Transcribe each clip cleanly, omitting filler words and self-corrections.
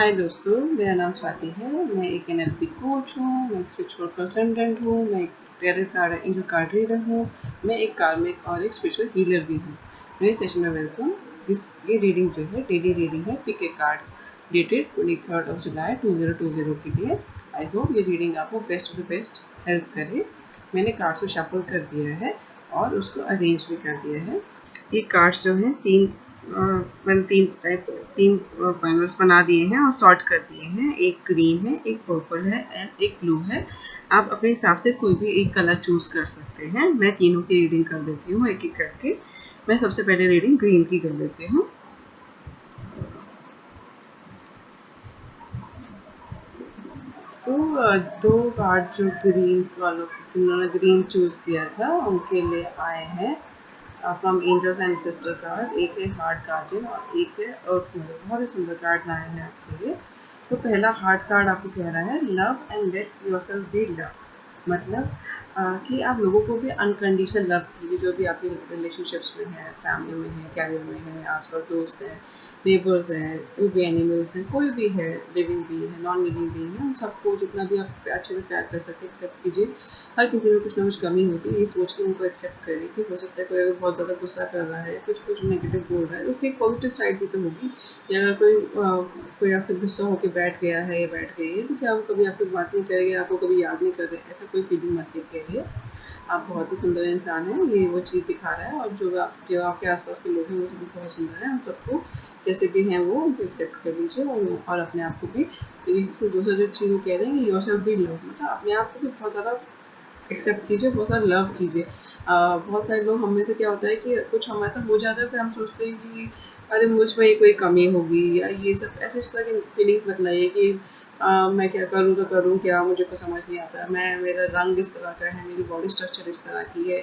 हाय दोस्तों, मेरा नाम स्वाति है। मैं एक एनएलपी कोच हूँ, मैं एक स्पिरिचुअल कंसल्टेंट हूँ, मैं एक tarot card angel card reader हूँ, मैं एक कार्मिक और एक स्पिरिचुअल हीलर भी हूँ। मेरे सेशन में वेलकम। ये रीडिंग जो है डेली रीडिंग है, पिक ए कार्ड डेटेड 23 जुलाई 2020 के लिए। आई होप ये रीडिंग आपको best of the best help करे। मैंने कार्ड्स को शफल कर दिया है और उसको अरेंज भी कर दिया है। ये कार्ड्स जो हैं मैंने तीन पैनल्स बना दिए हैं और सॉर्ट कर दिए हैं। एक ग्रीन है, एक पर्पल है एंड एक ब्लू है। आप अपने हिसाब से कोई भी एक कलर चूज कर सकते हैं। मैं तीनों की रीडिंग कर देती हूँ एक एक करके। मैं सबसे पहले रीडिंग ग्रीन की कर लेती हूँ। तो दो कार्ड जो ग्रीन वालों जिन्होंने ग्रीन चूज किया था उनके लिए आए हैं from angels and sister card. एक है हार्ट गार्डियन और एक है अर्थ मदर। बहुत ही सुंदर कार्ड्स आए हैं आपके लिए। तो पहला हार्ट कार्ड आपको कह रहा है love and let yourself B love. मतलब कि आप लोगों को भी अनकंडीशनल लव कीजिए, जो भी आपके रिलेशनशिप्स में है, फैमिली में है, कैरियर में है, आसपास दोस्त हैं, नेबर्स हैं, कोई भी एनिमल्स हैं, कोई भी है, लिविंग भी है, नॉन लिविंग भी है, उन सबको जितना भी आप अच्छे से प्यार कर सकते एक्सेप्ट कीजिए। हर किसी में कुछ ना कुछ कमी होती है, ये सोच के उनको एक्सेप्ट करिए कि हो सकता है कोई अगर बहुत ज़्यादा गुस्सा कर रहा है, कुछ नेगेटिव बोल रहा है, उसकी एक पॉजिटिव साइड भी तो होगी। या अगर कोई आपसे गुस्सा होकर बैठ गया है या बैठ गई है, तो क्या वो कभी आपकी बात नहीं करेंगे, आपको कभी याद नहीं कर रहे, ऐसा कोई फीलिंग मत लीजिए। आप बहुत ही सुंदर इंसान हैं, ये वो चीज़ दिखा रहा है। और जो आपके आसपास के लोग हैं वो सभी बहुत सुंदर हैं। उन सबको जैसे भी हैं वो उनको एक्सेप्ट कर लीजिए और अपने आप को भी दूसरा जो चीज़ वो कह रहे हैं योरसेल्फ भी लव, मतलब अपने आप को भी बहुत ज़्यादा एक्सेप्ट कीजिए, बहुत सारा लव कीजिए। बहुत सारे लोग हम में से क्या होता है कि कुछ हम ऐसा हो जाता है फिर हम सोचते हैं कि अरे मुझ में कोई कमी होगी या ये सब ऐसे इस तरह की फीलिंग्स मत लाइए कि मैं क्या करूँ तो करूँ क्या, मुझे कुछ समझ नहीं आता, मैं मेरा रंग इस तरह का है, मेरी बॉडी स्ट्रक्चर इस तरह की है,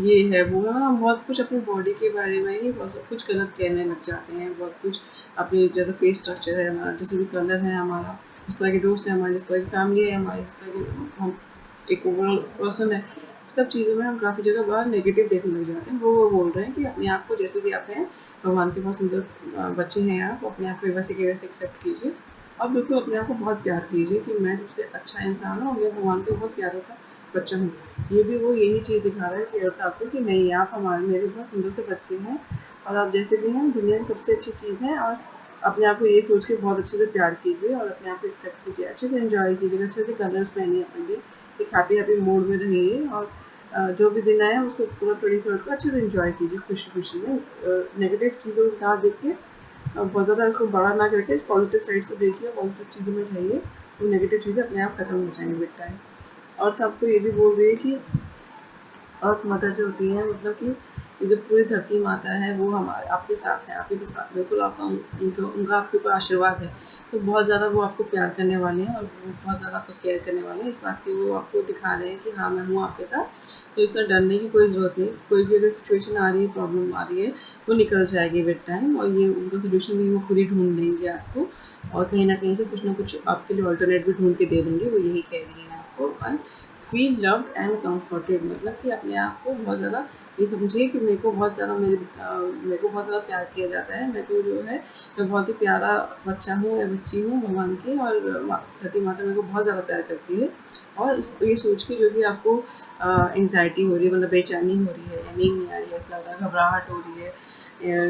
ये है वो है। हम बहुत कुछ अपनी बॉडी के बारे में ही बहुत कुछ गलत कहने लग जाते हैं। बहुत कुछ अपनी जैसे फेस स्ट्रक्चर है हमारा, जैसे भी कलर है हमारा, जिस तरह के दोस्त हैं हमारे, जिस तरह की फैमिली है हमारी, जिस तरह की हम एक ओवरऑल पर्सन है, सब चीज़ों में हम काफ़ी जगह बाहर नेगेटिव देखने लग जाते हैं। वो बोल रहे हैं कि अपने आप को जैसे भी आप हैं, भगवान के बहुत सुंदर बच्चे हैं आप, अपने आप को वैसे के वैसे एक्सेप्ट कीजिए और बिल्कुल अपने आप को बहुत प्यार कीजिए कि मैं सबसे अच्छा इंसान हूँ और मैं भगवान का बहुत प्यारा था बच्चा हूँ। ये भी वो यही चीज़ दिखा रहा है क्लियर आपको कि नहीं, आप हमारे मेरे बहुत सुंदर से बच्चे हैं और आप जैसे भी हैं दुनिया की सबसे अच्छी चीज़ है। और अपने आप को ये सोच के बहुत अच्छे से प्यार कीजिए और अपने आप को एक्सेप्ट कीजिए, अच्छे से एंजॉय कीजिए, अच्छे से कलर्स पहनिए अपने लिए, एक हैप्पी मूड में रहिए और जो भी दिन आए उसको पूरा 23 को अच्छे से एंजॉय कीजिए, खुशी खुशी में। नेगेटिव चीज़ों को ना देख के बहुत ज़्यादा इसको बड़ा ना करके पॉजिटिव साइड से देखिए, पॉजिटिव चीज़ों में रहिए, तो नेगेटिव चीज़ें अपने आप खत्म हो जाएंगी विद टाइम। और तो आपको ये भी बोल रही है कि अर्थ मदर जो होती है, मतलब कि ये जो पूरी धरती माता है वो हमारे आपके साथ है, आपके भी साथ बिल्कुल आपका उनका आपके ऊपर आशीर्वाद है। तो बहुत ज़्यादा वो आपको प्यार करने वाले हैं और वो बहुत ज़्यादा आपको केयर करने वाले हैं। इस बात की वो आपको दिखा रहे हैं कि हाँ मैं हूँ आपके साथ। तो इस तरह डरने की कोई ज़रूरत नहीं। कोई भी अगर सिचुएशन आ रही है, प्रॉब्लम आ रही है, वो निकल जाएगी विद टाइम और ये उनका सोल्यूशन भी वो खुद ही ढूंढ देंगे आपको और कहीं ना कहीं से कुछ ना कुछ आपके लिए ऑल्टरनेट भी ढूंढ के दे देंगे। वो यही कह रही है आपको। फील लव्ड एंड कंफर्टेड, मतलब कि अपने आप को बहुत ज़्यादा ये समझिए कि मेरे को बहुत ज़्यादा मेरे को बहुत ज़्यादा प्यार किया जाता है। मेरे को जो है मैं बहुत ही प्यारा बच्चा हूँ या बच्ची हूँ भगवान की और धरती माता मेरे को बहुत ज़्यादा प्यार करती है। और ये सोच के जो भी आपको एंग्जाइटी हो रही है, मतलब बेचैनी हो रही है या नींद नहीं आ रही है, ऐसा लग रहा है घबराहट हो रही है,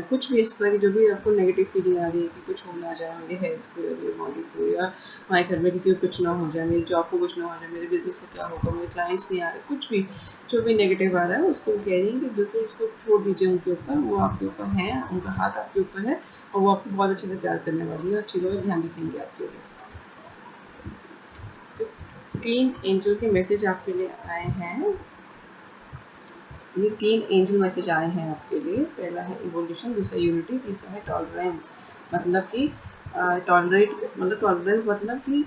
कुछ भी इस तरह की जो भी आपको नेगेटिव फीलिंग आ रही है कि कुछ हो ना जाए मेरी हेल्थ को या मेरी बॉडी को, या हमारे घर में किसी को कुछ ना हो जाए, मेरी जॉब को कुछ ना हो जाए, मेरे बिजनेस को क्या होगा, मेरे क्लाइंट्स नहीं आ रहे, कुछ भी जो भी नेगेटिव आ रहा है उसको कह रही है कि बिल्कुल उसको छोड़ दीजिए उनके ऊपर। वो आपके ऊपर है, उनका हाथ आपके ऊपर है और वो आपको बहुत अच्छे से प्यार करने वाली है, अच्छी तरह ध्यान रखेंगे आपके लिए। 3 एंजल के मैसेज आपके लिए आए हैं। ये 3 एंजल मैसेज आए हैं आपके लिए। पहला है इवोल्यूशन, दूसरा यूनिटी, तीसरा है टॉलरेंस। मतलब कि टॉलरेंस मतलब कि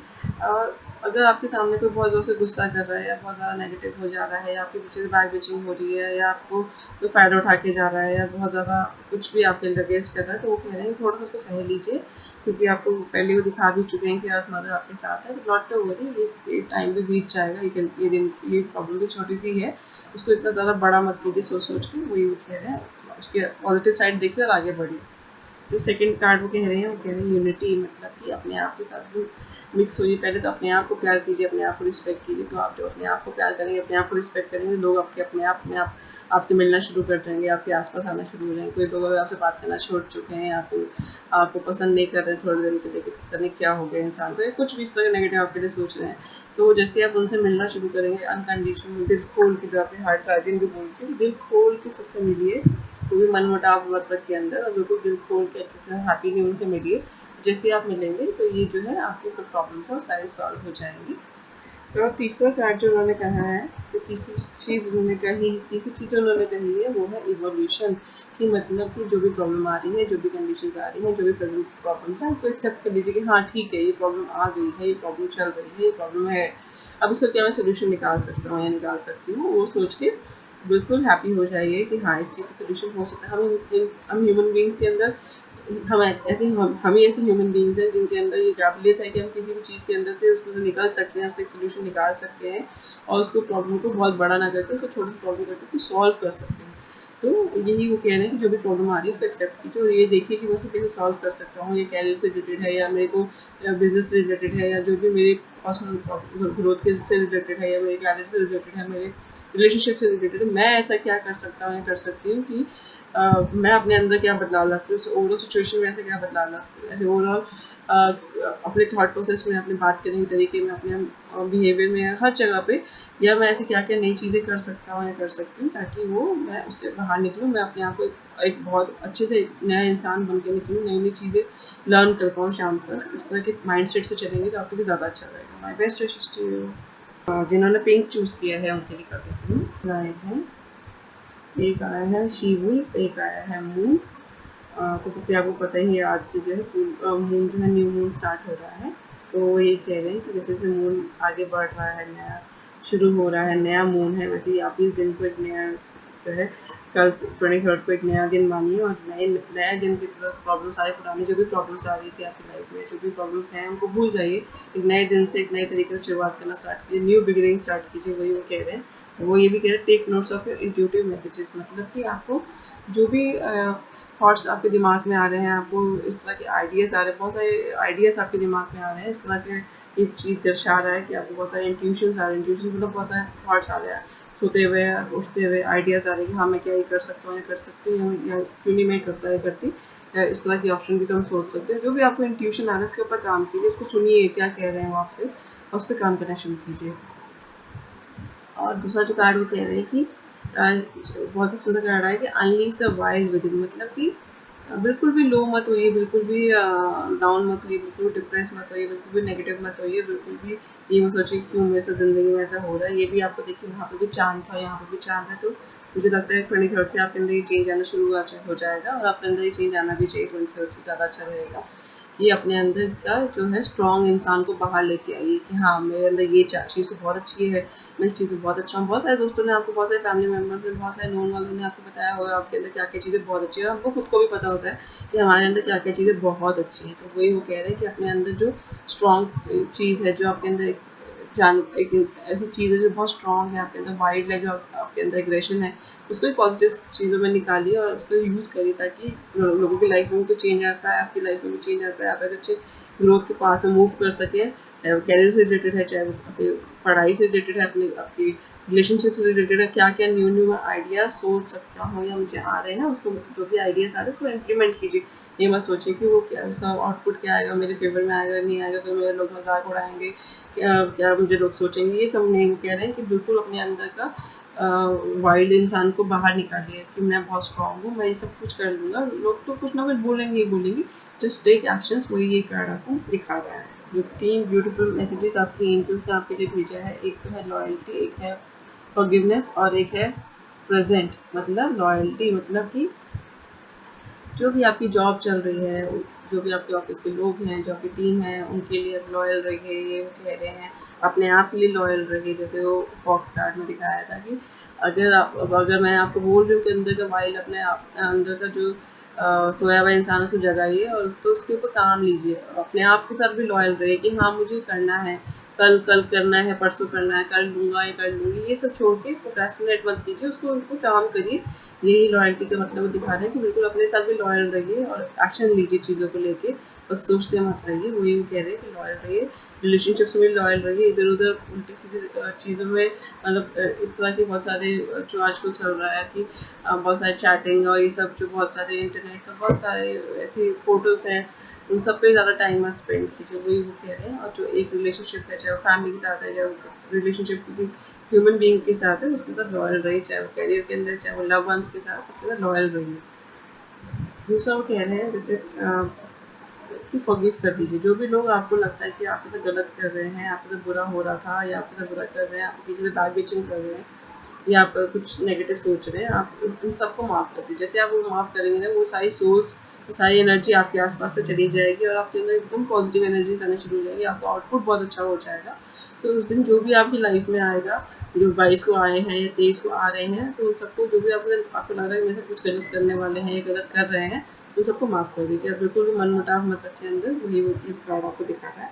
अगर आपके सामने कोई बहुत ज़ोर से गुस्सा कर रहा है या बहुत ज़्यादा नेगेटिव हो जा रहा है या आपके पीछे से बैक बिचिंग हो रही है या आपको कोई फ़ायदा उठा के जा रहा है या बहुत ज़्यादा कुछ भी आपके लिए अगेंस्ट कर रहा है, तो वो कह रहे हैं थोड़ा सा उसको सह लीजिए, क्योंकि आपको पहले वो दिखा भी चुके हैं कि अर्थ मदर आपके साथ है। तो नॉट टू वरी, ये टाइम भी बीत जाएगा, ये दिन, ये प्रॉब्लम भी छोटी सी है, उसको इतना ज़्यादा बड़ा मत कीजिए सोच सोच के। वही वो कह रहे हैं, उसके पॉजिटिव साइड देखिए और आगे बढ़िए। जो सेकंड कार्ड वो कह रहे हैं, वो कह रहे हैं यूनिटी, मतलब कि अपने आप के साथ भी मिक्स होइए। पहले तो अपने आप को प्यार कीजिए, अपने आप को रिस्पेक्ट कीजिए। तो आप जो अपने आप को प्यार करेंगे, अपने आप को रिस्पेक्ट करेंगे, लोग आपके अपने आप में आप आपसे मिलना शुरू कर देंगे, आपके आसपास आना शुरू हो जाएंगे। कोई लोग अगर आपसे बात करना छोड़ चुके हैं या फिर आपको पसंद नहीं कर रहे थोड़ी देर के लिए, पता नहीं क्या हो गया इंसान को, कुछ भी इस तरह नेगेटिव आपके लिए सोच रहे हैं, तो जैसे आप उनसे मिलना शुरू करेंगे अनकंडीशनल दिल खोल के, जो आपके हार्ट गार्जियन भी बोलते हैं, दिल खोल के सबसे मिलिए, कोई भी मन मुटाव मत रखिए अंदर, और बिल्कुल दिल खोल के अच्छे से हैप्पीली उनसे मिलिए। जैसे आप मिलेंगे तो ये जो है आपके कुछ प्रॉब्लम्स है वो सारी सॉल्व हो जाएंगी। तो तीसरा कार्ड जो उन्होंने कहा है, तो तीसरी चीज़ उन्होंने कही है वो है इवोल्यूशन, कि मतलब कि जो भी प्रॉब्लम आ रही है, जो भी कंडीशंस आ रही हैं, जो भी प्रेजेंट प्रॉब्लम्स हैं, उनको एक्सेप्ट कर लीजिए कि हाँ ठीक है, ये प्रॉब्लम आ गई है, ये प्रॉब्लम चल रही है, ये प्रॉब्लम है, अब इसका क्या मैं सोल्यूशन निकाल सकता हूँ या निकाल सकती हूँ, वो सोच के बिल्कुल हैप्पी हो जाइए कि हाँ इस चीज़ का सोल्यूशन हो सकता है। हम ह्यूमन बींग्स के अंदर हम ही ऐसे ह्यूमन बींग्स हैं जिनके अंदर ये काबिलियत है कि हम किसी भी चीज़ के अंदर से उसको निकल सकते हैं, उसका एक सोल्यूशन निकाल सकते हैं, और उसको प्रॉब्लम को बहुत बड़ा ना करके उसको छोटी सी प्रॉब्लम करके उसको सॉल्व कर सकते हैं। तो यही वो कह रहे हैं कि जो भी प्रॉब्लम आ रही है उसको एक्सेप्ट कीजिए और ये देखिए कि मैं उसको कैसे सॉल्व कर सकता हूँ। ये कैरियर से रिलेटेड है या मेरे को बिजनेस से रिलेटेड है, या जो भी मेरे पर्सनल ग्रोथ के से रिलेटेड है, या मेरे कैरियर से रिलेटेड है, मेरे रिलेशनशिप से रिलेटेड है, मैं ऐसा क्या कर सकता हूँ या कर सकती हूँ कि मैं अपने अंदर क्या बदलाव ला सकती हूँ, ओवरऑल सिचुएशन में ऐसे क्या बदलाव ला सकती हूँ, ऐसे ओवरऑल अपने थॉट प्रोसेस में, अपने बात करने के तरीके में, अपने बिहेवियर में, हर जगह पे, या मैं ऐसी क्या क्या नई चीज़ें कर सकता हूँ या कर सकती हूँ ताकि वो मैं उससे बाहर निकलूँ, मैं अपने आप को एक बहुत अच्छे से नया इंसान बन के निकलूँ, नई नई चीज़ें लर्न कर पाऊँ शाम तक। इस तरह के माइंड सेट से चलेंगे तो आपके लिए ज़्यादा अच्छा रहेगा। My best wishes to you. जिन्होंने पिंक चूज़ किया है उनके लिए कर देती हूँ। आए हैं, एक आया है शी-वुल्फ, एक आया है मून। तो जैसे आपको पता ही है आज से जो है मून जो है न्यू मून स्टार्ट हो रहा है, तो वो ये कह रहे हैं कि जैसे जैसे मून आगे बढ़ रहा है, नया शुरू हो रहा है, नया मून है, वैसे ही आप इस दिन को एक नया जो है कल 23rd को एक नया दिन मानिए, और नए दिन की तरफ प्रॉब्लम, सारे पुरानी जो भी प्रॉब्लम्स आ रही थी आपकी लाइफ में, जो भी प्रॉब्लम्स हैं उनको भूल जाइए, एक नए दिन से एक नए तरीके से शुरुआत करना स्टार्ट कीजिए, न्यू बिगिनिंग स्टार्ट कीजिए, वही वो कह रहे हैं। वो ये भी कह रहे हैं take notes of your intuitive messages, मतलब कि आपको जो भी थॉट्स आपके दिमाग में आ रहे हैं, आपको इस तरह के आइडियाज़ आ रहे हैं, बहुत सारे आइडियाज़ आपके दिमाग में आ रहे हैं, इस तरह के एक चीज़ दर्शा रहा है कि आपको बहुत सारे इंट्यूशंस आ रहे हैं, इंट्यूशन मतलब बहुत सारे थॉट्स आ रहे हैं, सोते हुए उठते हुए आइडियाज़ आ रहे हैं कि हाँ मैं क्या ये कर सकता हूँ या कर सकती हूँ, या क्यों नहीं मैं करता या करती, इस तरह के ऑप्शन भी हम सोच सकते हैं। जो भी आपको इंट्यूशन आ रहा है उसके ऊपर काम कीजिए, उसको सुनिए क्या कह रहे हैं वो आपसे, और उस पर काम करना शुरू कीजिए। और दूसरा जो कार्ड वो कह रहे हैं कि बहुत ही सुंदर कार्ड है कि unleash the wild with in, मतलब कि बिल्कुल भी लो मत होइए, बिल्कुल भी डाउन मत होइए, बिल्कुल भी डिप्रेस मत होइए, बिल्कुल भी नेगेटिव मत होइए, बिल्कुल भी ये मत सोचिए क्यों मेरे साथ ज़िंदगी में ऐसा हो रहा है। ये भी आपको देखिए वहाँ पे भी चाँद था, यहाँ पे भी चाँद है, तो मुझे लगता है 23rd से आपके अंदर ये चेंज आना शुरू हो जाएगा, और आपके अंदर ये चेंज आना भी चाहिए, 23rd से ज़्यादा अच्छा रहेगा। ये अपने अंदर का जो है स्ट्रॉन्ग इंसान को बाहर लेके आइए कि हाँ मेरे अंदर ये चीज़ तो बहुत अच्छी है, मैं इस चीज़ में बहुत अच्छा हूँ। बहुत सारे दोस्तों ने आपको, बहुत सारे फैमिली मेम्बर्स ने, बहुत सारे नोन वालों ने आपको बताया होगा आपके अंदर क्या क्या चीज़ें बहुत अच्छी है, और हमको खुद को भी पता होता है कि हमारे अंदर क्या क्या चीज़ें बहुत अच्छी हैं। तो वही वो कह रहे हैं कि अपने अंदर जो स्ट्रॉन्ग चीज़ है, जो आपके अंदर एक ऐसी चीज़ है जो बहुत स्ट्रॉन्ग है आपके अंदर, वाइल्ड है, जो आपके अंदर एग्रेशन है, उसको भी पॉजिटिव चीज़ों में निकालिए और उसको यूज़ करिए ताकि लोगों की लाइफ में भी चेंज आता है, आपकी लाइफ में भी चेंज आता है, आप एक अच्छे ग्रोथ के पाथ में मूव कर सकें, चाहे वो कैरियर से रिलेटेड है, चाहे वो आपकी पढ़ाई से रिलेटेड है, अपनी आपकी रिलेशनशिप से रिलेटेड है, क्या क्या न्यू न्यू आइडियाज सोच सकता हूँ या मुझे आ रहे हैं, उसको जो भी आइडियाज़ आ रहे हैं उसको इम्प्लीमेंट कीजिए। ये मत सोचिए कि वो क्या, उसका आउटपुट क्या आएगा, मेरे फेवर में आएगा नहीं आएगा, तो मेरे लोग मजाक उड़ाएंगे, क्या मुझे लोग सोचेंगे, ये सब नहीं। वो कह रहे हैं कि बिल्कुल अपने अंदर का वाइल्ड इंसान को बाहर निकालिए कि मैं बहुत स्ट्रॉन्ग हूँ, मैं ये सब कुछ कर लूँगा, लोग तो कुछ ना कुछ बोलेंगे ही बोलेंगे, जस्ट टेक एक्शंस, वही ये कार्ड आपको दिखा रहा है। जो 3 ब्यूटीफुल मैसेजेस आपके एंजल्स ने आपके लिए भेजा है, एक तो है लॉयल्टी, एक है फॉरगिवनेस, और एक है प्रेजेंट। मतलब लॉयल्टी मतलब कि जो भी आपकी जॉब चल रही है, जो भी आपके ऑफिस के लोग हैं, जो आपकी टीम है, उनके लिए लॉयल रहिए, ये वो कह रहे हैं। अपने आप के लिए लॉयल रहिए, जैसे वो फॉक्स कार्ड में दिखाया था कि अगर मैं आपको बोल रही हूँ कि अंदर का वाइल्ड, अपने अंदर का जो सोया हुआ इंसान, उसको जगाइए और तो उसके ऊपर काम लीजिए, अपने आप के साथ भी लॉयल रहिए कि हाँ मुझे करना है, कल कल करना है, परसों करना है, कर लूँगा या कर लूँगी, ये सब छोड़ के प्रोक्रेस्टिनेट मत कीजिए, उसको उनको काम करिए। यही लॉयल्टी का मतलब दिखा रहे हैं कि बिल्कुल अपने साथ भी लॉयल रहिए और एक्शन लीजिए चीज़ों को लेके, बस सोचते मत रहिए। वही वो कह रहे हैं कि लॉयल रहिए, रिलेशनशिप्स में लॉयल रहिए, इधर-उधर उल्टी-सीधी चीज़ों में मतलब इस तरह के बहुत सारे जो आजकल चल रहा है कि बहुत सारे चैटिंग और ये सब जो बहुत सारे इंटरनेट और बहुत सारे ऐसे पोर्टल्स हैं, उन सब पे ज़्यादा टाइम मत स्पेंड कीजिए। वही वो कह रहे हैं। और जो एक रिलेशनशिप है, चाहे वो फैमिली के साथ है, चाहे वो रिलेशनशिप किसी ह्यूमन बीइंग के साथ है, उसके साथ लॉयल रहिए, चाहे वो करियर के अंदर, चाहे वो लव वंस के साथ, सबके साथ लॉयल रहिए। दूसरा वो कह रहे हैं जैसे कि फॉरगिव कर दीजिए। जो भी लोग आपको लगता है कि आपके साथ गलत कर रहे हैं, आपके साथ बुरा हो रहा था या आपके साथ बुरा कर रहे हैं, आपके पीछे से बैक बिचिंग कर रहे हैं या आप कुछ नेगेटिव सोच रहे हैं, आप उन सबको माफ़ कर दीजिए। जैसे आप वो माफ़ करेंगे ना, वो सारी सोच, वो सारी एनर्जी आपके आसपास से चली जाएगी और आपके अंदर एकदम पॉजिटिव एनर्जीज आनी शुरू हो जाएगी, आपका आउटपुट बहुत अच्छा हो जाएगा। तो उस दिन जो भी आपकी लाइफ में आएगा, जो 22 को आए हैं या 23 को आ रहे हैं, तो उन सबको जो भी आपको लग रहा है कि मेरे से कुछ गलत करने वाले हैं या गलत कर रहे हैं, उन सबको माफ़ कर दीजिए। आप बिल्कुल भी मन मुटाव मत रखिए अंदर, वही वो कार्ड आपको दिखा रहा है।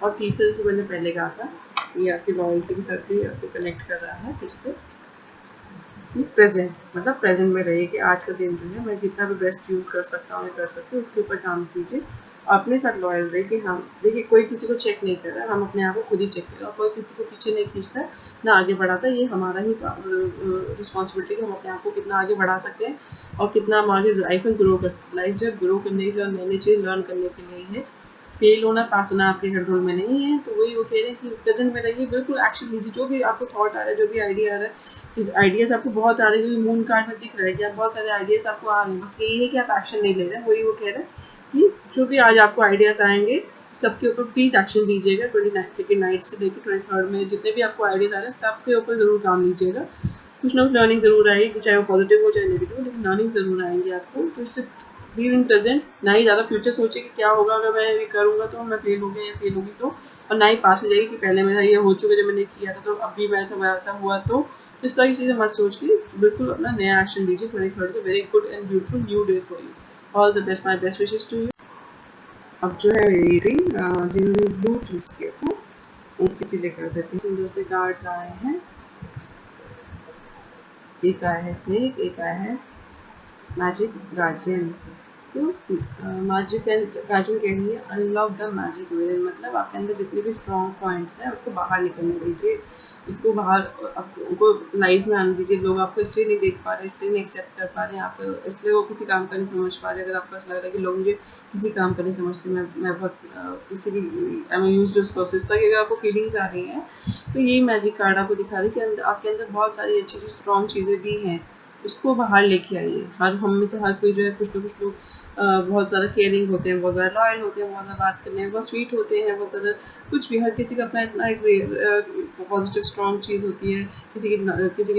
और तीसरे जैसे मैंने पहले कहा था, ये आपकी लॉयल्टी के साथ भी आपको कनेक्ट कर रहा है फिर से, कि प्रेजेंट मतलब प्रेजेंट में रहिए कि आज का दिन जो है मैं जितना भी बेस्ट यूज़ कर सकता हूँ या कर सकती हूँ, उसके ऊपर काम कीजिए। अपने साथ लॉयल रहे कि हाँ, देखिए कोई किसी को चेक नहीं कर रहा है, हम अपने आप को खुद ही चेक कर रहे हैं और कोई किसी को पीछे नहीं खींचता है, ना आगे बढ़ाता है। ये हमारा ही रिस्पॉन्सिबिलिटी कि हम अपने आप को कितना आगे बढ़ा सकते हैं और कितना हमारी लाइफ में ग्रो कर सकते हैं। लाइफ जो है ग्रो करने के लिए और नई नई चीज़ लर्न करने के लिए है। फेल होना पास होना आपके कंट्रोल में नहीं है। तो वही वो कह रहे हैं कि प्रेजेंट में रहिए, बिल्कुल एक्शन लीजिए। जो भी आपको थॉट आ रहा है, जो भी आइडिया आ रहा है, इस आइडियाज़ आपको बहुत आ रहे हैं, क्योंकि मून कार्ड में दिख रहा है कि आप बहुत सारे आइडियाज़ आपको आ रहे हैं, बस यही है कि आप एक्शन नहीं ले रहे हैं। वही वो कह रहे हैं कि जो भी आज आपको आइडियाज़ आएंगे, सबके ऊपर प्लीज़ एक्शन लीजिएगा। 29 नाइट से लेकर 23 में जितने भी आपको आइडियाज़ आ रहे हैं, सबके ऊपर ज़रूर काम लीजिएगा। कुछ ना कुछ लर्निंग ज़रूर आएगी, चाहे वो पॉजिटिव हो चाहे नेगेटिव हो, लेकिन लर्निंग ज़रूर आएंगी आपको। तो इससे बी इन प्रेजेंट, ना ही ज़्यादा फ्यूचर सोचे कि क्या होगा अगर मैं ये करूँगा तो मैं फेल हो गया या फेल होगी तो, और ना ही पास में जाइए कि पहले मेरा ये हो चुका जब मैंने किया था तो अभी वैसा वैसा हुआ तो। इस तरह की चीज़ें मत सोच के बिल्कुल अपना नया एक्शन लीजिए। 23 से very good and beautiful new day for you. All the best, my best wishes to you. अब जो है रीडिंग, जिन्होंने ब्लू चूज किया था उनके लिए लेकर देती हूँ। सुंदर से कार्ड्स आए हैं। एक आया है स्नेक, एक आया है मैजिक गार्जियन। तो मैजिक एंड गार्जियन कह रही है unlock the magic with in, मतलब आपके अंदर जितने भी स्ट्रॉन्ग पॉइंट्स हैं उसको बाहर निकलने दीजिए, उसको बाहर उनको लाइफ में आने दीजिए। लोग आपको इसलिए नहीं देख पा रहे, इसलिए नहीं एक्सेप्ट कर पा रहे हैं आप, इसलिए वो किसी काम का नहीं समझ पा रहे। अगर आपको ऐसा लग रहा है कि लोग मुझे किसी काम का नहीं समझते, मैं बहुत किसी भी आई एम यूजलेस पर्सन, इस तरह की अगर आपको फीलिंग्स आ रही हैं, तो ये मैजिक कार्ड आपको दिखा रही है कि आपके अंदर बहुत सारी अच्छी अच्छी स्ट्रॉन्ग चीज़ें भी हैं, उसको बाहर लेके आइए। हम में से हर कोई जो है, कुछ ना कुछ लोग बहुत ज़्यादा केयरिंग होते हैं, बहुत ज़्यादा लॉयल होते हैं, बहुत ज़्यादा बात करने में बहुत स्वीट होते हैं, बहुत ज़्यादा कुछ भी, हर किसी का अपना इतना एक पॉजिटिव स्ट्रॉन्ग चीज़ होती है। किसी की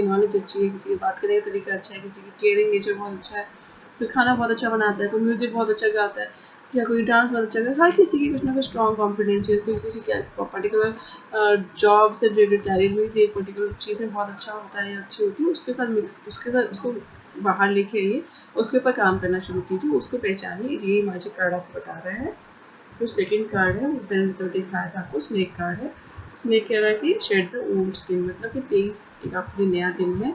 नॉलेज अच्छी है, किसी की बात करने का तरीका अच्छा है, किसी की केयरिंग नेचर बहुत अच्छा है, कोई खाना बहुत अच्छा बनाता है, कोई म्यूज़िक बहुत अच्छा गाता है या कोई डांस बहुत अच्छा करता है। हर किसी की कुछ ना कुछ स्ट्रॉन्ग कॉन्फिडेंस है, कोई किसी पर्टिकुलर जॉब से रिलेटेड कैरियर में से एक पर्टिकुलर चीज़ में बहुत अच्छा होता है या अच्छी होती है, उसके साथ मिक्स, उसके साथ उसको बाहर लेके आइए, उसके ऊपर काम करना शुरू कीजिए, उसको पहचानिए। ये मैजिक कार्ड आपको बता रहा है। जो सेकंड कार्ड है वो मैंने रिजल्ट दिखाया था आपको, स्नेक कार्ड है। स्नेक कह रहा है कि शेड द ओल्ड स्किन, मतलब कि 23 एक आपके लिए नया दिन है,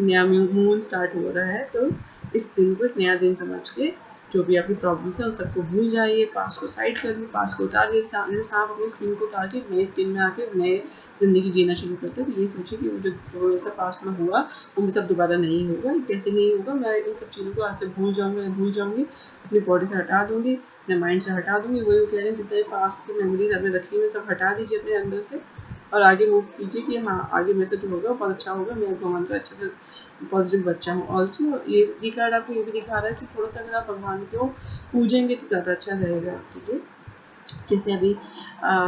नया मून स्टार्ट हो रहा है। तो इस दिन को एक नया दिन समझ के जो भी आपकी प्रॉब्लम्स हैं उन सबको भूल जाइए, पास को साइड कर दिए, पास को उतार दिए, जैसे सांप अपनी स्किन को उतार के नई स्किन में आके नए ज़िंदगी जीना शुरू करते हैं। तो ये सोचिए कि वो जो ऐसा पास्ट में हुआ वो मेरे साथ दोबारा नहीं होगा। कैसे नहीं होगा, मैं इन सब चीज़ों को आज से भूल जाऊँगा, भूल जाऊँगी, अपनी बॉडी से हटा दूँगी, अपने माइंड से हटा दूँगी। वही वो कह रहे हैं जितने पास्ट की मेमोरीज आपने रखी हुई सब हटा दीजिए अपने अंदर से और आगे मूव कीजिए कि हाँ, आगे मेरे से जो होगा बहुत अच्छा होगा, मैं भगवान का अच्छे से पॉजिटिव बच्चा हूँ। ऑल्सो ये कार्ड आपको ये भी दिखा रहा है कि थोड़ा सा अगर आप भगवान को पूजेंगे तो ज़्यादा अच्छा रहेगा आपके लिए। जैसे अभी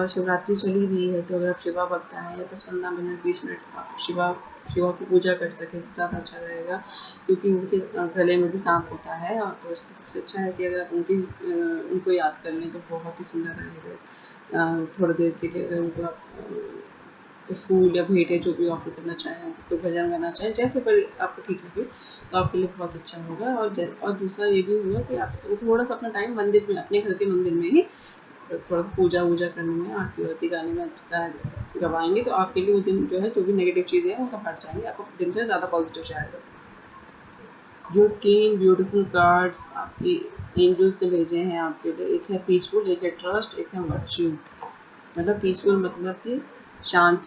शिवरात्रि चली हुई है, तो अगर आप शिवा भक्त हैं या 10-15 मिनट 20 मिनट आप शिवा की पूजा कर सकें तो ज़्यादा अच्छा रहेगा, क्योंकि उनके गले में भी सांप होता है। और तो इसलिए सबसे अच्छा है कि अगर आप उनको याद कर लें तो बहुत ही सुंदर रहेगा। थोड़ी देर के लिए अगर उनको आप फूल या भेंटें जो भी ऑफर करना चाहें, कोई भजन गाना चाहें, जैसे पर आपको ठीक लगे तो आपके लिए बहुत अच्छा होगा। और दूसरा ये भी होगा कि आप थोड़ा सा अपना टाइम मंदिर में, अपने घर के मंदिर में ही थोड़ा सा पूजा वूजा करने में, आरती वारती गाने में गवाएंगे तो आपके लिए वो दिन जो है जो भी नेगेटिव चीज़ें हैं वो सब हट जाएंगे, आपको दिन जो है ज़्यादा पॉजिटिव जाएगा। जो 3 ब्यूटीफुल कार्ड्स आपकी एंजल्स ने भेजे हैं आपके लिए, एक है पीसफुल, एक है ट्रस्ट, एक है वर्च्यू। मतलब पीसफुल मतलब कि शांत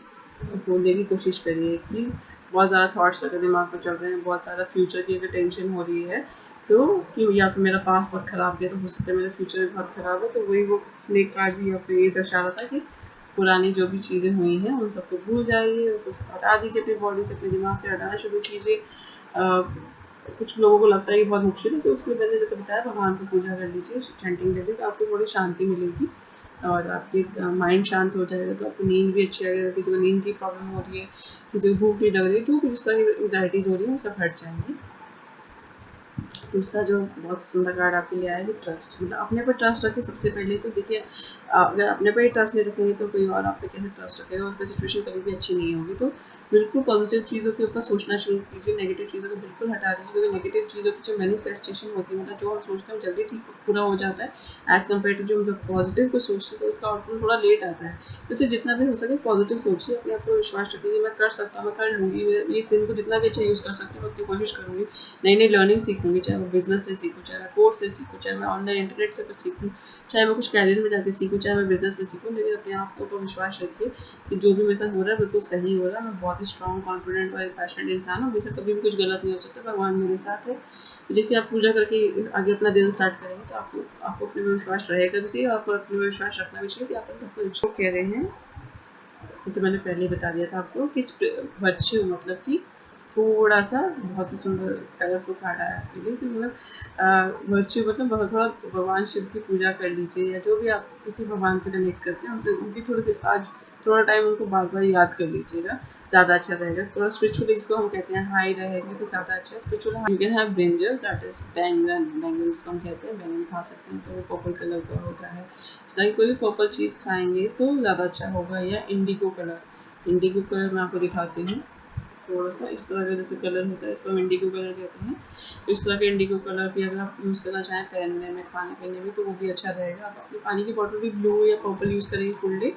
होने की कोशिश करिए कि बहुत ज़्यादा थॉट्स अगर दिमाग में चल रहे हैं, बहुत ज़्यादा फ्यूचर की अगर टेंशन हो रही है तो कि या फिर मेरा पास्ट बहुत ख़राब गया तो हो सकता है मेरा फ्यूचर भी बहुत ख़राब है, तो वही वो स्नेक कार्ड भी आपको ये दर्शा रहा था कि पुरानी जो भी चीज़ें हुई हैं उन सबको भूल जाइए, उसको हटा दीजिए अपनी बॉडी से, अपने दिमाग से हटाना शुरू कीजिए। कुछ लोगों को लगता है कि बहुत मुश्किल है, तो उसमें मैंने जैसे बताया भगवान की पूजा कर लीजिए, चैंटिंग कर लीजिए, तो आपको थोड़ी शांति मिलेगी और आपकी माइंड शांत हो जाएगा, तो आपको नींद भी अच्छी आएगी। किसी को नींद की प्रॉब्लम हो रही है, किसी को भूख नहीं लग रही है, जो भी इस तरह की एंग्जाइटीज़ हो रही है वो सब हट जाएंगी। दूसरा जो बहुत सुंदर कार्ड आपके लिए आया है ट्रस्ट, मतलब अपने पर ट्रस्ट रखें सबसे पहले। तो देखिए अगर अपने पर ही ट्रस्ट नहीं रखेंगे तो कोई और आप पे कैसे ट्रस्ट रखेगा, और सिचुएशन कभी भी अच्छी नहीं होगी। तो बिल्कुल पॉजिटिव चीज़ों के ऊपर सोचना शुरू कीजिए, नेगेटिव चीज़ों को बिल्कुल हटा दीजिए, क्योंकि नेगेटिव चीज़ों की जो मैनिफेस्टेशन होती है, मतलब जो हम सोचते हैं जल्दी ठीक पूरा हो जाता है एज़ कम्पेयर टू जो हम पॉजिटिव को सोचते हैं तो उसका आउटकम थोड़ा लेट आता है। तो जितना भी हो सके पॉजिटिव सोचिए, अपने आप को विश्वास रखिए कि मैं कर सकता हूँ, मैं कर लूँगी, मैं इस दिन को जितना भी अच्छा यूज़ कर सकती हूँ उतनी कोशिश करूँगी, नई नई लर्निंग सीखूंगी, चाहे वो बिजनेस से सीखूँ, चाहे मैं कोर्स से सीखूँ, चाहे मैं ऑनलाइन इंटरनेट से कुछ सीखूँ, चाहे मैं कुछ कैरियर में जाके सीखूँ, चाहे मैं बिजनेस में सीखूँ, लेकिन अपने आप के ऊपर विश्वास रखिए कि जो भी मेरे साथ हो रहा है बिल्कुल सही हो रहा है। मैं बहुत ही स्ट्रॉन्ग, कॉन्फिडेंट और पैशनेट इंसान हूँ, मेरे से कभी भी कुछ गलत नहीं हो सकता, भगवान मेरे साथ है। तो जैसे आप पूजा करके आगे अपना दिन स्टार्ट करेंगे तो आपको आपको अपने में विश्वास रहेगा भी चाहिए, आपको अपने में विश्वास रखना भी चाहिए कि आप सब कुछ जो कह रहे हैं, जैसे मैंने पहले बता दिया था आपको कि वर्च्यू मतलब कि थोड़ा सा बहुत ही सुंदर कलरफुल कार्ड आया आपके लिए, मतलब वर्च्यू मतलब बहुत थोड़ा भगवान शिव की पूजा कर लीजिए, या जो भी आप किसी भगवान से कनेक्ट करते हैं उनसे उनकी थोड़ी देर आज थोड़ा टाइम उनको बार बार याद कर लीजिएगा, ज़्यादा अच्छा रहेगा। थोड़ा स्पिरिचुअली जिसको हम कहते हैं हाई रहेंगे तो ज़्यादा अच्छा है। Spiritual you can have brinjal, that is बैंगन, बैंगन जिसको हम कहते हैं, बैंगन खा सकते हैं, तो वो पर्पल कलर का होता है। इस तरह की कोई भी पर्पल चीज़ खाएंगे तो ज़्यादा अच्छा होगा। या इंडिगो कलर, इंडिगो कलर मैं आपको दिखाती हूँ, थोड़ा सा इस तरह का जैसे कलर होता है, इसको हम इंडिगो कलर कहते हैं। तो इस तरह के इंडिगो कलर भी अगर आप यूज़ करना चाहें पहनने में, खाने पीने में, तो वो भी अच्छा रहेगा। आप अपनी पानी की बॉटल भी ब्लू या पर्पल यूज़ करेंगे फुल डे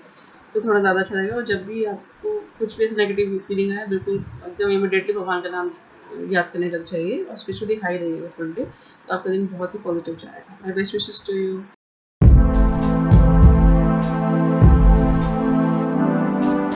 तो थोड़ा ज़्यादा अच्छा रहेगा। और जब भी आपको कुछ भी ऐसे नेगेटिव फीलिंग आए, बिल्कुल एकदम इमीडिएटली भगवान का नाम याद करने लग जाइए और स्पेशली हाई रहिएगा फुल डे, तो आपका दिन बहुत ही पॉजिटिव जाएगा। My best wishes to you.